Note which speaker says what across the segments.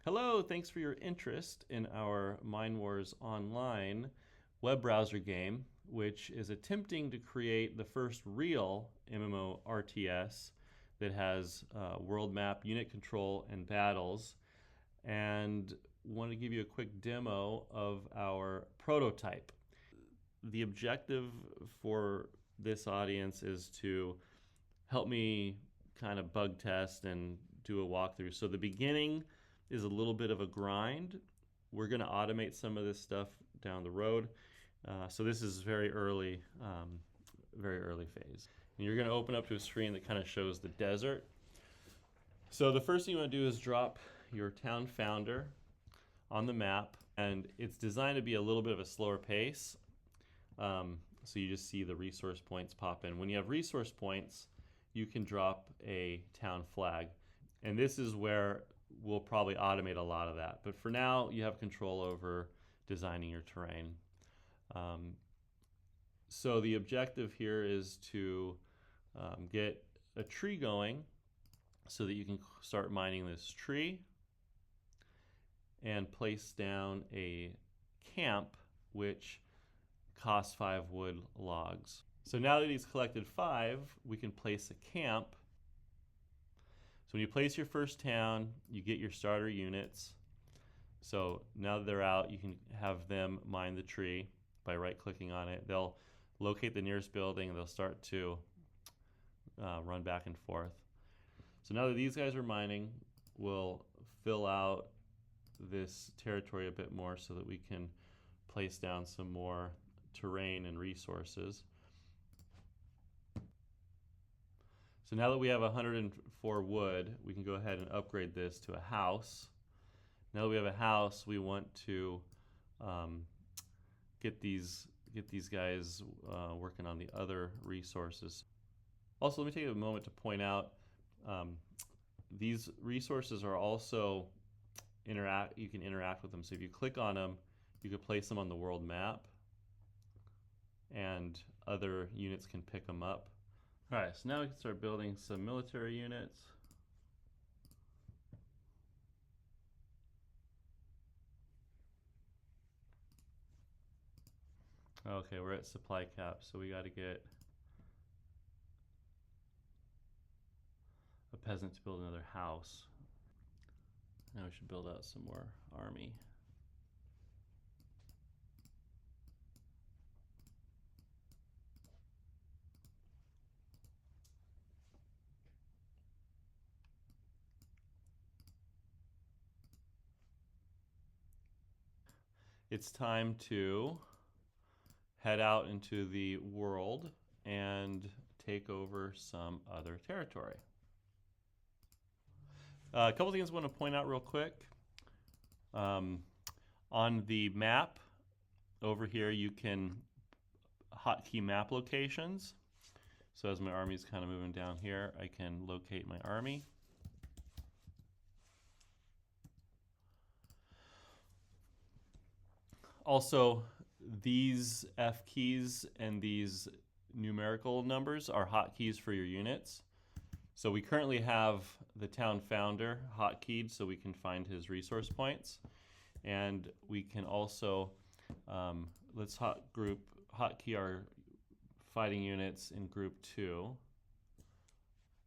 Speaker 1: Hello, thanks for your interest in our Mind Wars Online web browser game, which is attempting to create the first real MMORTS that has world map, unit control, and battles. And want to give you a quick demo of our prototype. The objective for this audience is to help me kind of bug test and do a walkthrough. So the beginning is a little bit of a grind. We're going to automate some of this stuff down the road. So this is very early phase. And you're going to open up to a screen that kind of shows the desert. So the first thing you want to do is drop your town founder on the map, and it's designed to be a little bit of a slower pace. So you just see the resource points pop in. When you have resource points, you can drop a town flag. And this is where we'll probably automate a lot of that. But for now, you have control over designing your terrain. So the objective here is to get a tree going so that you can start mining this tree and place down a camp which costs 5 wood logs. So now that he's collected 5, we can place a camp. So when you place your first town, you get your starter units. So now that they're out, you can have them mine the tree by right-clicking on it. They'll locate the nearest building and they'll start to run back and forth. So now that these guys are mining, we'll fill out this territory a bit more so that we can place down some more terrain and resources. So now that we have 104 wood, we can go ahead and upgrade this to a house. Now that we have a house, we want to get these guys working on the other resources. Also, let me take a moment to point out these resources are also you can interact with them. So if you click on them, you can place them on the world map and other units can pick them up. All right, so now we can start building some military units. Okay, we're at supply cap, so we got to get a peasant to build another house. Now we should build out some more army. It's time to head out into the world and take over some other territory. A couple things I want to point out real quick. On the map over here, you can hotkey map locations. So as my army is kind of moving down here, I can locate my army. Also, these F keys and these numerical numbers are hotkeys for your units. So we currently have the town founder hotkeyed so we can find his resource points. And we can also, let's hotkey our fighting units in group 2.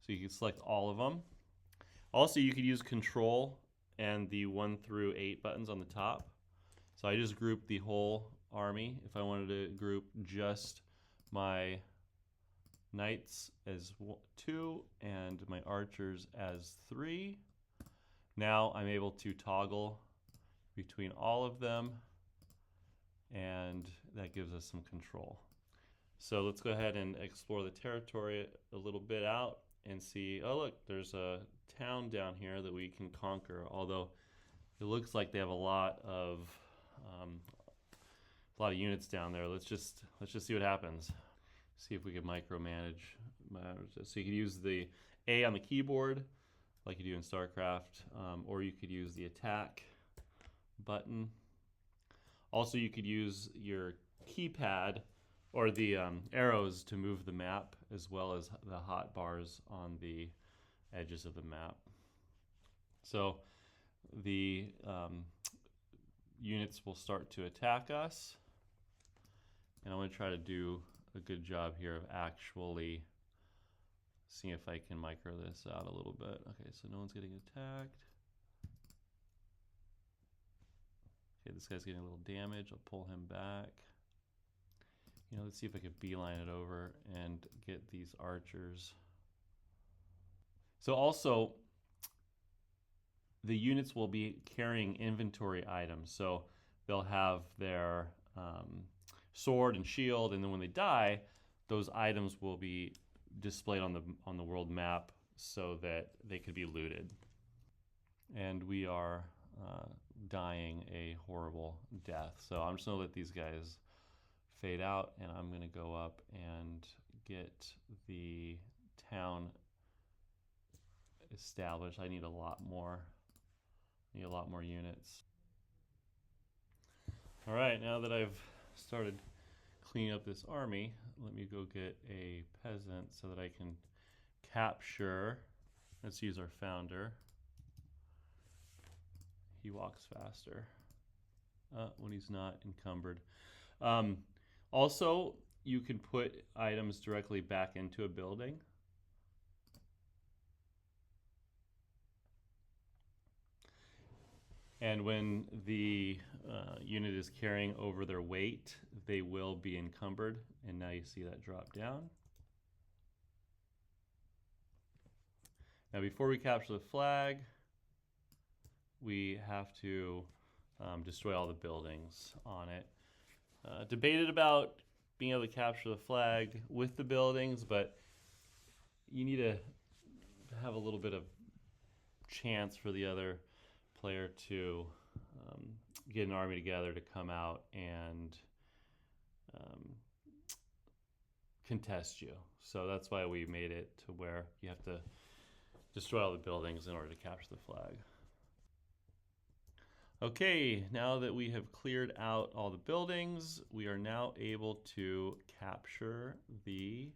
Speaker 1: So you can select all of them. Also, you could use control and the 1 through 8 buttons on the top. So I just grouped the whole army. If I wanted to group just my knights as 2 and my archers as 3, now I'm able to toggle between all of them, and that gives us some control. So let's go ahead and explore the territory a little bit out and see, oh look, there's a town down here that we can conquer, although it looks like they have a lot of units down there. Let's just see what happens. See if we can micromanage. So you could use the A on the keyboard like you do in StarCraft, or you could use the attack button. Also, you could use your keypad or the arrows to move the map, as well as the hot bars on the edges of the map. So the units will start to attack us. And I'm going to try to do a good job here of actually seeing if I can micro this out a little bit. Okay, so no one's getting attacked. Okay, this guy's getting a little damage. I'll pull him back. You know, let's see if I can beeline it over and get these archers. So also, the units will be carrying inventory items. So they'll have their sword and shield, and then when they die, those items will be displayed on the world map so that they could be looted. And we are dying a horrible death. So I'm just gonna let these guys fade out, and I'm gonna go up and get the town established. I need a lot more. Need a lot more units. All right, now that I've started cleaning up this army, let me go get a peasant so that I can capture. Let's use our founder. He walks faster when he's not encumbered. Also, you can put items directly back into a building. And when the unit is carrying over their weight, they will be encumbered. And now you see that drop down. Now before we capture the flag, we have to destroy all the buildings on it. Debated about being able to capture the flag with the buildings, but you need to have a little bit of chance for the other player to get an army together to come out and contest you. So that's why we made it to where you have to destroy all the buildings in order to capture the flag. Okay, now that we have cleared out all the buildings, we are now able to capture the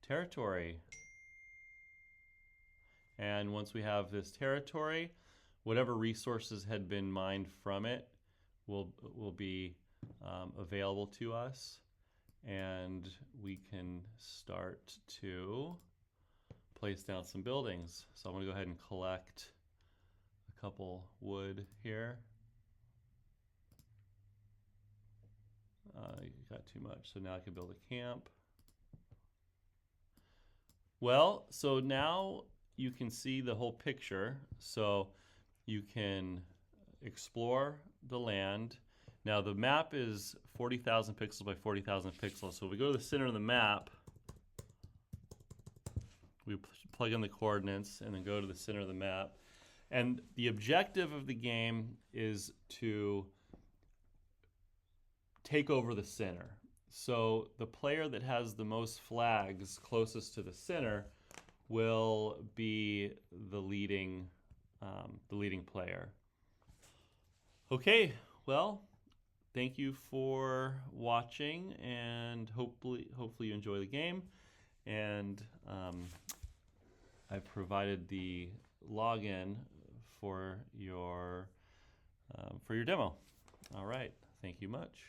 Speaker 1: territory. And once we have this territory, whatever resources had been mined from it will be available to us, and we can start to place down some buildings. So I'm going to go ahead and collect a couple wood here. You got too much, so now I can build a camp. Well, so now you can see the whole picture. So you can explore the land. Now the map is 40,000 pixels by 40,000 pixels. So if we go to the center of the map, we plug in the coordinates and then go to the center of the map. And the objective of the game is to take over the center. So the player that has the most flags closest to the center will be the leading player. Okay, well, thank you for watching, and hopefully you enjoy the game. And I've provided the login for your demo. All right, thank you much.